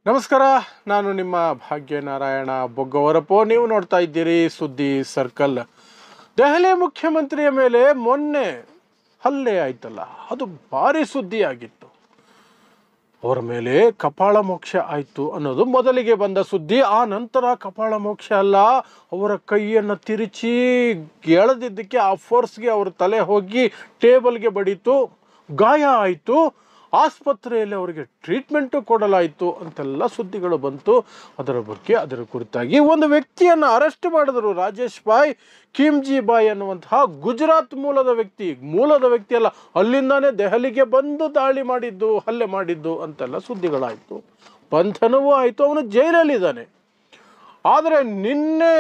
ನಮಸ್ಕಾರ. ನಾನು ನಿಮ್ಮ ಭಾಗ್ಯನಾರಾಯಣ ಬೊಗ್ಗವರಪೋ. ನೀವು ನೋಡ್ತಾ ಇದ್ದೀರಿ ಸುದ್ದಿ ಸರ್ಕಲ್. ದೆಹಲಿ ಮುಖ್ಯಮಂತ್ರಿಯ ಮೇಲೆ ಮೊನ್ನೆ ಹಲ್ಲೆ ಆಯ್ತಲ್ಲ, ಅದು ಭಾರಿ ಸುದ್ದಿ ಆಗಿತ್ತು. ಅವರ ಮೇಲೆ ಕಪಾಳ ಮೋಕ್ಷ ಆಯಿತು ಅನ್ನೋದು ಮೊದಲಿಗೆ ಬಂದ ಸುದ್ದಿ. ಆ ನಂತರ ಕಪಾಳ ಮೋಕ್ಷ ಅಲ್ಲ, ಅವರ ಕೈಯನ್ನು ತಿರುಚಿ ಎಳೆದಿದ್ದಕ್ಕೆ ಆ ಫೋರ್ಸ್ಗೆ ಅವರ ತಲೆ ಹೋಗಿ ಟೇಬಲ್ಗೆ ಬಡಿತು, ಗಾಯ ಆಯಿತು. ಆಸ್ಪತ್ರೆಯಲ್ಲಿ ಅವರಿಗೆ ಟ್ರೀಟ್ಮೆಂಟು ಕೊಡಲಾಯಿತು ಅಂತೆಲ್ಲ ಸುದ್ದಿಗಳು ಬಂತು. ಅದರ ಕುರಿತಾಗಿ ಒಂದು ವ್ಯಕ್ತಿಯನ್ನು ಅರೆಸ್ಟ್ ಮಾಡಿದರು. ರಾಜೇಶ್ ಬಾಯ್ ಕಿಮ್ಜಿ ಬಾಯ್ ಅನ್ನುವಂತಹ ಗುಜರಾತ್ ಮೂಲದ ವ್ಯಕ್ತಿ ಅಲ್ಲ, ಅಲ್ಲಿಂದಾನೇ ದೆಹಲಿಗೆ ಬಂದು ದಾಳಿ ಮಾಡಿದ್ದು, ಹಲ್ಲೆ ಮಾಡಿದ್ದು ಅಂತೆಲ್ಲ ಸುದ್ದಿಗಳಾಯಿತು. ಬಂಧನವೂ ಆಯಿತು, ಅವನು ಜೈಲಲ್ಲಿದ್ದಾನೆ. ಆದರೆ ನಿನ್ನೆ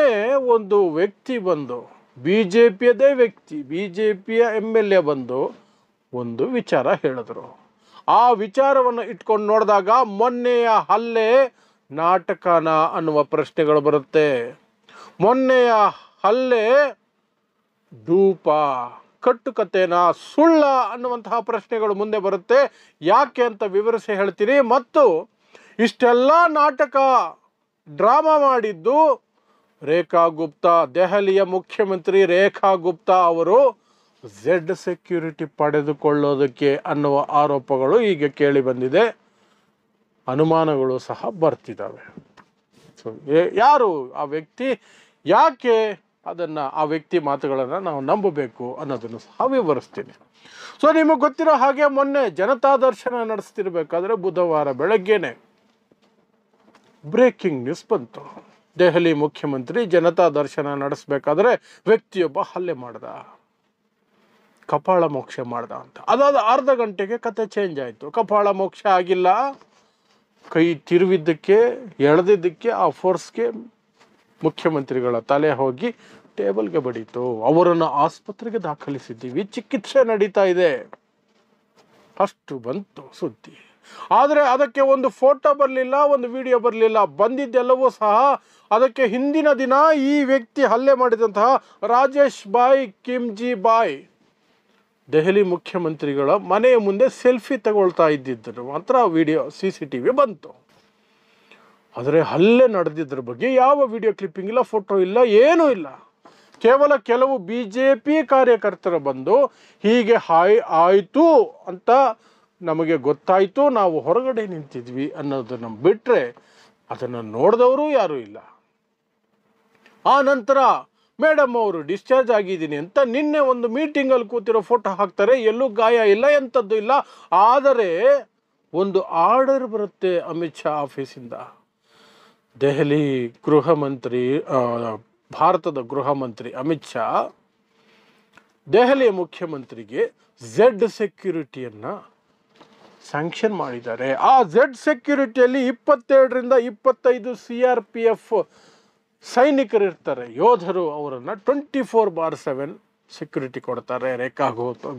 ಒಂದು ವ್ಯಕ್ತಿ ಬಂದು, BJPಯದೇ ವ್ಯಕ್ತಿ, BJPಯ MLA ಬಂದು ಒಂದು ವಿಚಾರ ಹೇಳಿದ್ರು. ಆ ವಿಚಾರವನ್ನು ಇಟ್ಕೊಂಡು ನೋಡಿದಾಗ ಮೊನ್ನೆಯ ಹಲ್ಲೆ ನಾಟಕನ ಅನ್ನುವ ಪ್ರಶ್ನೆಗಳು ಬರುತ್ತೆ. ಮೊನ್ನೆಯ ಹಲ್ಲೆ ಡೂಪ, ಕಟ್ಟುಕತೆನ, ಸುಳ್ಳ ಅನ್ನುವಂತಹ ಪ್ರಶ್ನೆಗಳು ಮುಂದೆ ಬರುತ್ತೆ. ಯಾಕೆ ಅಂತ ವಿವರಿಸಿ ಹೇಳ್ತೀನಿ. ಮತ್ತು ಇಷ್ಟೆಲ್ಲ ನಾಟಕ ಡ್ರಾಮಾ ಮಾಡಿದ್ದು ರೇಖಾ ಗುಪ್ತಾ, ದೆಹಲಿಯ ಮುಖ್ಯಮಂತ್ರಿ ರೇಖಾ ಗುಪ್ತಾ ಅವರು ಝೆಡ್ ಸೆಕ್ಯೂರಿಟಿ ಪಡೆದುಕೊಳ್ಳೋದಕ್ಕೆ ಅನ್ನುವ ಆರೋಪಗಳು ಈಗ ಕೇಳಿ ಬಂದಿದೆ. ಅನುಮಾನಗಳು ಸಹ ಬರ್ತಿದ್ದಾವೆ. ಸೊ ಯಾರು ಆ ವ್ಯಕ್ತಿ, ಯಾಕೆ ಆ ವ್ಯಕ್ತಿ ಮಾತುಗಳನ್ನು ನಾವು ನಂಬಬೇಕು ಅನ್ನೋದನ್ನು ಸಹ ವಿವರಿಸ್ತೀನಿ. ಸೊ ನಿಮಗೆ ಗೊತ್ತಿರೋ ಹಾಗೆ ಮೊನ್ನೆ ಜನತಾ ದರ್ಶನ ನಡೆಸ್ತಿರ್ಬೇಕಾದ್ರೆ ಬುಧವಾರ ಬೆಳಗ್ಗೆನೆ ಬ್ರೇಕಿಂಗ್ ನ್ಯೂಸ್ ಬಂತು. ದೆಹಲಿ ಮುಖ್ಯಮಂತ್ರಿ ಜನತಾ ದರ್ಶನ ನಡೆಸಬೇಕಾದ್ರೆ ವ್ಯಕ್ತಿಯೊಬ್ಬ ಹಲ್ಲೆ ಮಾಡ್ದ, ಕಪಾಳ ಮೋಕ್ಷ ಮಾಡ್ದ ಅಂತ. ಅದಾದ ಅರ್ಧ ಗಂಟೆಗೆ ಕತೆ ಚೇಂಜ್ ಆಯಿತು. ಕಪಾಳ ಮೋಕ್ಷ ಆಗಿಲ್ಲ, ಕೈ ತಿರುವಿದ್ದಕ್ಕೆ, ಎಳೆದಿದ್ದಕ್ಕೆ ಆ ಫೋರ್ಸ್ಗೆ ಮುಖ್ಯಮಂತ್ರಿಗಳ ತಲೆ ಹೋಗಿ ಟೇಬಲ್ಗೆ ಬಡೀತು. ಅವರನ್ನು ಆಸ್ಪತ್ರೆಗೆ ದಾಖಲಿಸಿದ್ದೀವಿ, ಚಿಕಿತ್ಸೆ ನಡೀತಾ ಇದೆ, ಅಷ್ಟು ಬಂತು ಸುದ್ದಿ. ಆದರೆ ಅದಕ್ಕೆ ಒಂದು ಫೋಟೋ ಬರಲಿಲ್ಲ, ಒಂದು ವಿಡಿಯೋ ಬರಲಿಲ್ಲ. ಬಂದಿದ್ದೆಲ್ಲವೂ ಸಹ ಅದಕ್ಕೆ ಹಿಂದಿನ ದಿನ ಈ ವ್ಯಕ್ತಿ ಹಲ್ಲೆ ಮಾಡಿದಂತಹ ರಾಜೇಶ್ ಬಾಯ್ ಕಿಮ್ಜಿ ಬಾಯ್ ದೆಹಲಿ ಮುಖ್ಯಮಂತ್ರಿಗಳ ಮನೆಯ ಮುಂದೆ ಸೆಲ್ಫಿ ತಗೊಳ್ತಾ ಇದ್ದಿದ್ದರು ಮಾತ್ರ ವಿಡಿಯೋ CCTV ಬಂತು. ಆದರೆ ಹಲ್ಲೆ ನಡೆದಿದ್ರ ಬಗ್ಗೆ ಯಾವ ವಿಡಿಯೋ ಕ್ಲಿಪ್ಪಿಂಗ್ ಇಲ್ಲ, ಫೋಟೋ ಇಲ್ಲ, ಏನೂ ಇಲ್ಲ. ಕೇವಲ ಕೆಲವು BJP ಕಾರ್ಯಕರ್ತರು ಬಂದು ಹೀಗೆ ಆಯಿತು ಅಂತ ನಮಗೆ ಗೊತ್ತಾಯಿತು, ನಾವು ಹೊರಗಡೆ ನಿಂತಿದ್ವಿ ಅನ್ನೋದನ್ನು ಬಿಟ್ಟರೆ ಅದನ್ನು ನೋಡಿದವರು ಯಾರೂ ಇಲ್ಲ. ಆ ನಂತರ ಮೇಡಮ್ ಅವರು ಡಿಸ್ಚಾರ್ಜ್ ಆಗಿದ್ದೀನಿ ಅಂತ ನಿನ್ನೆ ಒಂದು ಮೀಟಿಂಗಲ್ಲಿ ಕೂತಿರೋ ಫೋಟೋ ಹಾಕ್ತಾರೆ. ಎಲ್ಲೂ ಗಾಯ ಇಲ್ಲ, ಎಂಥದ್ದು ಇಲ್ಲ. ಆದರೆ ಒಂದು ಆರ್ಡರ್ ಬರುತ್ತೆ ಅಮಿತ್ ಶಾ ಆಫೀಸಿಂದ. ದೆಹಲಿ ಭಾರತದ ಗೃಹ ಮಂತ್ರಿ ಅಮಿತ್ ಶಾ ದೆಹಲಿಯ ಮುಖ್ಯಮಂತ್ರಿಗೆ ಝೆಡ್ ಸೆಕ್ಯೂರಿಟಿಯನ್ನು ಸ್ಯಾಂಕ್ಷನ್ ಮಾಡಿದ್ದಾರೆ. ಆ ಝೆಡ್ ಸೆಕ್ಯೂರಿಟಿಯಲ್ಲಿ 22ರಿಂದ 25 CRPF ಸೈನಿಕರು ಇರ್ತಾರೆ, ಯೋಧರು. ಅವರನ್ನು 24/7 ಸೆಕ್ಯೂರಿಟಿ ಕೊಡ್ತಾರೆ ರೇಖಾ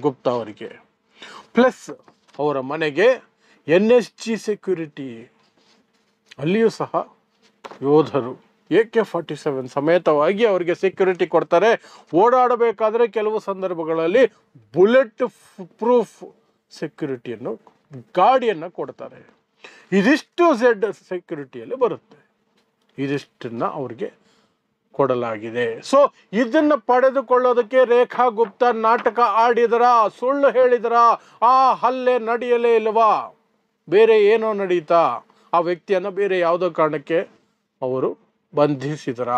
ಗುಪ್ತಾ ಅವರಿಗೆ. ಪ್ಲಸ್ ಅವರ ಮನೆಗೆ NSG ಸೆಕ್ಯೂರಿಟಿ, ಅಲ್ಲಿಯೂ ಸಹ ಯೋಧರು AK-47 ಸಮೇತವಾಗಿ ಅವರಿಗೆ ಸೆಕ್ಯೂರಿಟಿ ಕೊಡ್ತಾರೆ. ಓಡಾಡಬೇಕಾದ್ರೆ ಕೆಲವು ಸಂದರ್ಭಗಳಲ್ಲಿ ಬುಲೆಟ್ ಪ್ರೂಫ್ ಸೆಕ್ಯೂರಿಟಿಯನ್ನು, ಗಾಡಿಯನ್ನು ಕೊಡ್ತಾರೆ. ಇದಿಷ್ಟು ಝೆಡ್ ಸೆಕ್ಯೂರಿಟಿಯಲ್ಲಿ ಬರುತ್ತೆ. ಇದಿಷ್ಟನ್ನು ಅವ್ರಿಗೆ ಕೊಡಲಾಗಿದೆ. ಸೊ ಇದನ್ನು ಪಡೆದುಕೊಳ್ಳೋದಕ್ಕೆ ರೇಖಾ ಗುಪ್ತಾ ನಾಟಕ ಆಡಿದರ, ಸುಳ್ಳು ಹೇಳಿದರ, ಆ ಹಲ್ಲೆ ನಡೆಯಲೇ ಇಲ್ವಾ, ಬೇರೆ ಏನೋ ನಡೀತಾ, ಆ ವ್ಯಕ್ತಿಯನ್ನು ಬೇರೆ ಯಾವುದೋ ಕಾರಣಕ್ಕೆ ಅವರು ಬಂಧಿಸಿದರ,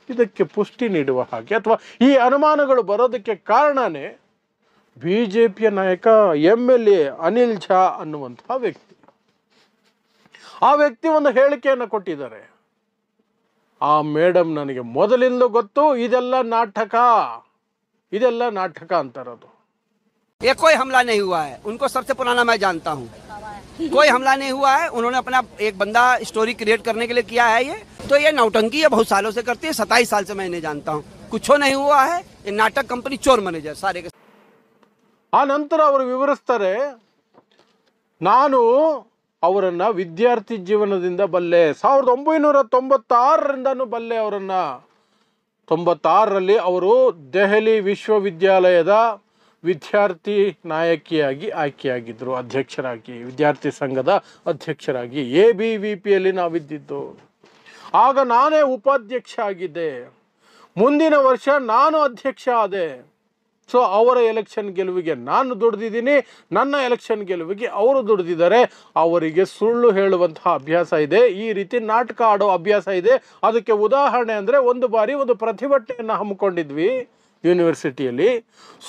ಇದಕ್ಕೆ ಪುಷ್ಟಿ ನೀಡುವ ಹಾಗೆ ಅಥವಾ ಈ ಅನುಮಾನಗಳು ಬರೋದಕ್ಕೆ ಕಾರಣನೇ BJPಯ ನಾಯಕ MLA ಅನಿಲ್ ಝಾ ಅನ್ನುವಂತಹ ವ್ಯಕ್ತಿ. ಆ ವ್ಯಕ್ತಿ ಒಂದು ಹೇಳಿಕೆಯನ್ನು ಕೊಟ್ಟಿದ್ದಾರೆ. ಆ ಮೇಡಮ್ ನನಗೆ ಮೊದಲಿಂದ ಗೊತ್ತು, ಇದೆಲ್ಲ ನಾಟಕ ಅಂತಾರದು. ये कोई हमला नहीं हुआ है, उनको सबसे पुराना मैं जानता हूँ. कोई हमला नहीं हुआ है, उन्होंने अपना एक बंदा स्टोरी क्रिएट करने के लिए किया है. ये नौटंकी है, बहुत सालों से करती है, 27 साल से मैं इन्हें जानता हूँ. कुछ नहीं हुआ है, ये नाटक कंपनी चोर मैनेजर सारे के. ಆ ನಂತರ ಅವರು ವಿವರಿಸ್ತಾರೆ, ನಾನು ಅವರನ್ನು ವಿದ್ಯಾರ್ಥಿ ಜೀವನದಿಂದ ಬಲ್ಲೆ, 1996ರಿಂದನೂ ಬಲ್ಲೆ ಅವರನ್ನು. 96ರಲ್ಲಿ ಅವರು ದೆಹಲಿ ವಿಶ್ವವಿದ್ಯಾಲಯದ ವಿದ್ಯಾರ್ಥಿ ನಾಯಕಿಯಾಗಿ ಆಯ್ಕೆಯಾಗಿದ್ದರು, ಅಧ್ಯಕ್ಷರಾಗಿ, ವಿದ್ಯಾರ್ಥಿ ಸಂಘದ ಅಧ್ಯಕ್ಷರಾಗಿ ABVPಯಲ್ಲಿ ನಾವಿದ್ದಿದ್ದು. ಆಗ ನಾನೇ ಉಪಾಧ್ಯಕ್ಷ ಆಗಿದ್ದೆ. ಮುಂದಿನ ವರ್ಷ ನಾನು ಅಧ್ಯಕ್ಷ ಆದೆ. ಸೊ ಅವರ ಎಲೆಕ್ಷನ್ ಗೆಲುವಿಗೆ ನಾನು ದುಡಿದಿದ್ದೀನಿ, ನನ್ನ ಎಲೆಕ್ಷನ್ ಗೆಲುವಿಗೆ ಅವರು ದುಡಿದಿದ್ದಾರೆ. ಅವರಿಗೆ ಸುಳ್ಳು ಹೇಳುವಂತಹ ಅಭ್ಯಾಸ ಇದೆ, ಈ ರೀತಿ ನಾಟಕ ಆಡೋ ಅಭ್ಯಾಸ ಇದೆ. ಅದಕ್ಕೆ ಉದಾಹರಣೆ ಅಂದರೆ, ಒಂದು ಬಾರಿ ಒಂದು ಪ್ರತಿಭಟನೆಯನ್ನು ಹಮ್ಮಿಕೊಂಡಿದ್ವಿ ಯೂನಿವರ್ಸಿಟಿಯಲ್ಲಿ.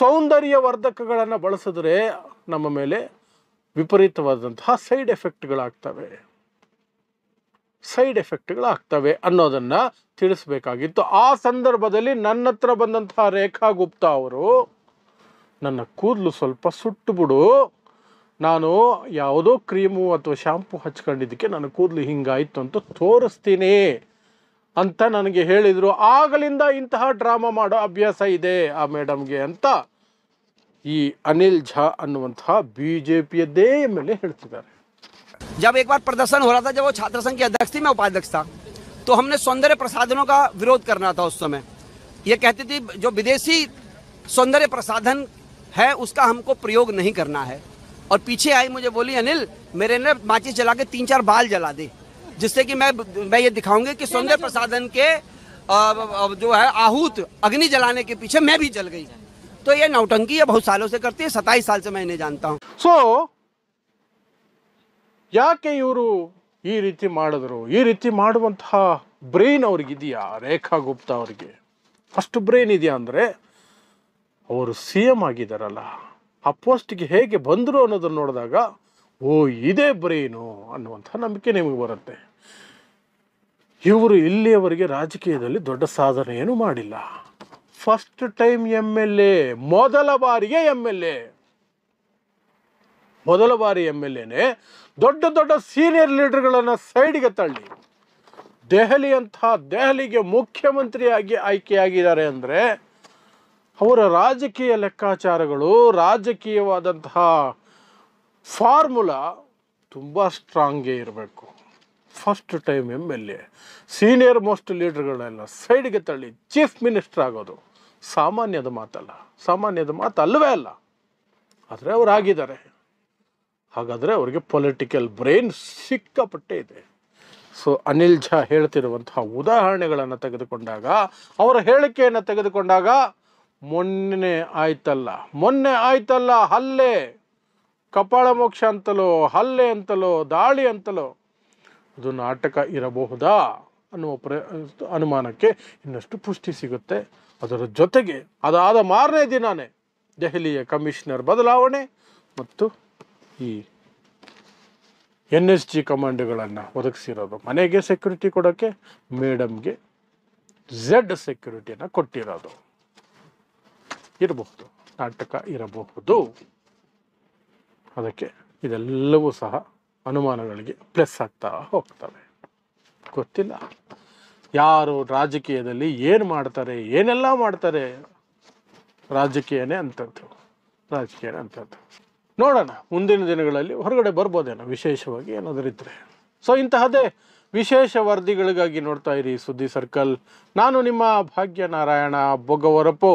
ಸೌಂದರ್ಯವರ್ಧಕಗಳನ್ನು ಬಳಸಿದ್ರೆ ನಮ್ಮ ಮೇಲೆ ವಿಪರೀತವಾದಂತಹ ಸೈಡ್ ಎಫೆಕ್ಟ್ಗಳಾಗ್ತವೆ ಅನ್ನೋದನ್ನು ತಿಳಿಸ್ಬೇಕಾಗಿತ್ತು. ಆ ಸಂದರ್ಭದಲ್ಲಿ ನನ್ನ ಹತ್ರ ಬಂದಂತಹ ರೇಖಾ ಗುಪ್ತಾ ಅವರು, ನನ್ನ ಕೂದಲು ಸ್ವಲ್ಪ ಸುಟ್ಟು ಬಿಡು, ನಾನು ಯಾವುದೋ ಕ್ರೀಮು ಅಥವಾ ಶಾಂಪು ಹಚ್ಕೊಂಡಿದ್ದಕ್ಕೆ ನನ್ನ ಕೂದಲು ಹಿಂಗಾಯಿತು ಅಂತ ತೋರಿಸ್ತೀನಿ ಅಂತ ನನಗೆ ಹೇಳಿದರು. ಆಗಲಿಂದ ಇಂತಹ ಡ್ರಾಮಾ ಮಾಡೋ ಅಭ್ಯಾಸ ಇದೆ ಆ ಮೇಡಮ್ಗೆ ಅಂತ ಈ ಅನಿಲ್ ಝಾ ಅನ್ನುವಂತಹ BJPಯದ್ದೇ ಮೇಲೆ ಹೇಳ್ತಿದ್ದಾರೆ. जब एक बार प्रदर्शन हो रहा था, जब वो छात्र संघ के अध्यक्ष थी, मैं उपाध्यक्ष था, तो हमने सौंदर्य प्रसाधनों का विरोध करना था उस समय. ये कहती थी जो विदेशी सौंदर्य प्रसाधन है उसका हमको प्रयोग नहीं करना है. और पीछे आई मुझे बोली, अनिल मेरे ने माचिस जला के 3-4 बाल जला दे, जिससे कि मैं ये दिखाऊंगी कि सौंदर्य प्रसाधन के जो है आहूत अग्नि जलाने के पीछे मैं भी जल गई. तो ये नौटंकी है, बहुत सालों से करती है, 27 साल से मैं इन्हें जानता हूँ. ಸೊ ಯಾಕೆ ಇವರು ಈ ರೀತಿ ಮಾಡಿದ್ರು? ಈ ರೀತಿ ಮಾಡುವಂತಹ ಬ್ರೈನ್ ಅವ್ರಿಗಿದೆಯಾ? ರೇಖಾ ಗುಪ್ತಾ ಅವರಿಗೆ ಅಷ್ಟು ಬ್ರೈನ್ ಇದೆಯಾ ಅಂದರೆ, ಅವರು CM ಆಗಿದ್ದಾರಲ್ಲ, ಆ ಪೋಸ್ಟ್ಗೆ ಹೇಗೆ ಬಂದರು ಅನ್ನೋದನ್ನು ನೋಡಿದಾಗ ಓ ಇದೇ ಬ್ರೈನು ಅನ್ನುವಂಥ ನಂಬಿಕೆ ನಿಮಗೆ ಬರುತ್ತೆ. ಇವರು ಇಲ್ಲಿಯವರೆಗೆ ರಾಜಕೀಯದಲ್ಲಿ ದೊಡ್ಡ ಸಾಧನೆ ಏನೂ ಮಾಡಿಲ್ಲ. ಫಸ್ಟ್ ಟೈಮ್ MLA, ಮೊದಲ ಬಾರಿ MLAನೇ ದೊಡ್ಡ ದೊಡ್ಡ ಸೀನಿಯರ್ ಲೀಡರ್ಗಳನ್ನು ಸೈಡ್ಗೆ ತಳ್ಳಿ ದೆಹಲಿಗೆ ಮುಖ್ಯಮಂತ್ರಿಯಾಗಿ ಆಯ್ಕೆಯಾಗಿದ್ದಾರೆ ಅಂದರೆ ಅವರ ರಾಜಕೀಯ ಲೆಕ್ಕಾಚಾರಗಳು, ರಾಜಕೀಯವಾದಂತಹ ಫಾರ್ಮುಲಾ ತುಂಬ ಸ್ಟ್ರಾಂಗೇ ಇರಬೇಕು. First time MLA, senior most ಲೀಡರ್ಗಳನ್ನೆಲ್ಲ ಸೈಡ್ಗೆ ತಳ್ಳಿ ಚೀಫ್ ಮಿನಿಸ್ಟರ್ ಆಗೋದು ಸಾಮಾನ್ಯದ ಮಾತು ಅಲ್ಲವೇ ಅಲ್ಲ. ಆದರೆ ಅವರಾಗಿದ್ದಾರೆ. ಹಾಗಾದರೆ ಅವರಿಗೆ ಪೊಲಿಟಿಕಲ್ ಬ್ರೈನ್ ಸಿಕ್ಕಾಪಟ್ಟೆ ಇದೆ. ಸೊ ಅನಿಲ್ ಝಾ ಹೇಳ್ತಿರುವಂತಹ ಉದಾಹರಣೆಗಳನ್ನು ತೆಗೆದುಕೊಂಡಾಗ, ಅವರ ಹೇಳಿಕೆಯನ್ನು ತೆಗೆದುಕೊಂಡಾಗ, ಮೊನ್ನೆ ಆಯ್ತಲ್ಲ ಹಲ್ಲೆ, ಕಪಾಳ ಮೋಕ್ಷ ಅಂತಲೋ, ಹಲ್ಲೆ ಅಂತಲೋ, ದಾಳಿ ಅಂತಲೋ, ಅದು ನಾಟಕ ಇರಬಹುದಾ ಅನ್ನುವ ಅನುಮಾನಕ್ಕೆ ಇನ್ನಷ್ಟು ಪುಷ್ಟಿ ಸಿಗುತ್ತೆ. ಅದರ ಜೊತೆಗೆ ಅದಾದ ಮಾರನೇ ದಿನಾನೇ ದೆಹಲಿಯ ಕಮಿಷನರ್ ಬದಲಾವಣೆ ಮತ್ತು ಈ NSG ಕಮಾಂಡ್ಗಳನ್ನು ಒದಗಿಸಿರೋದು, ಮನೆಗೆ ಸೆಕ್ಯೂರಿಟಿ ಕೊಡೋಕ್ಕೆ ಮೇಡಮ್ಗೆ Z ಸೆಕ್ಯೂರಿಟಿಯನ್ನು ಕೊಟ್ಟಿರೋದು ಇರಬಹುದು, ನಾಟಕ ಇರಬಹುದು. ಅದಕ್ಕೆ ಇದೆಲ್ಲವೂ ಸಹ ಅನುಮಾನಗಳಿಗೆ ಪ್ಲಸ್ ಆಗ್ತಾ ಹೋಗ್ತವೆ. ಗೊತ್ತಿಲ್ಲ ಯಾರು ರಾಜಕೀಯದಲ್ಲಿ ಏನು ಮಾಡ್ತಾರೆ, ಏನೆಲ್ಲ ಮಾಡ್ತಾರೆ. ರಾಜಕೀಯನೇ ಅಂಥದ್ದು. ನೋಡೋಣ ಮುಂದಿನ ದಿನಗಳಲ್ಲಿ ಹೊರಗಡೆ ಬರ್ಬೋದೇನೋ ವಿಶೇಷವಾಗಿ ಏನಾದರೂ ಇದ್ದರೆ. ಸೊ ಇಂತಹದೇ ವಿಶೇಷ ವರದಿಗಳಿಗಾಗಿ ನೋಡ್ತಾ ಇರಿ ಸುದ್ದಿ ಸರ್ಕಲ್. ನಾನು ನಿಮ್ಮ ಭಾಗ್ಯನಾರಾಯಣ ಬೊಗವರಪು.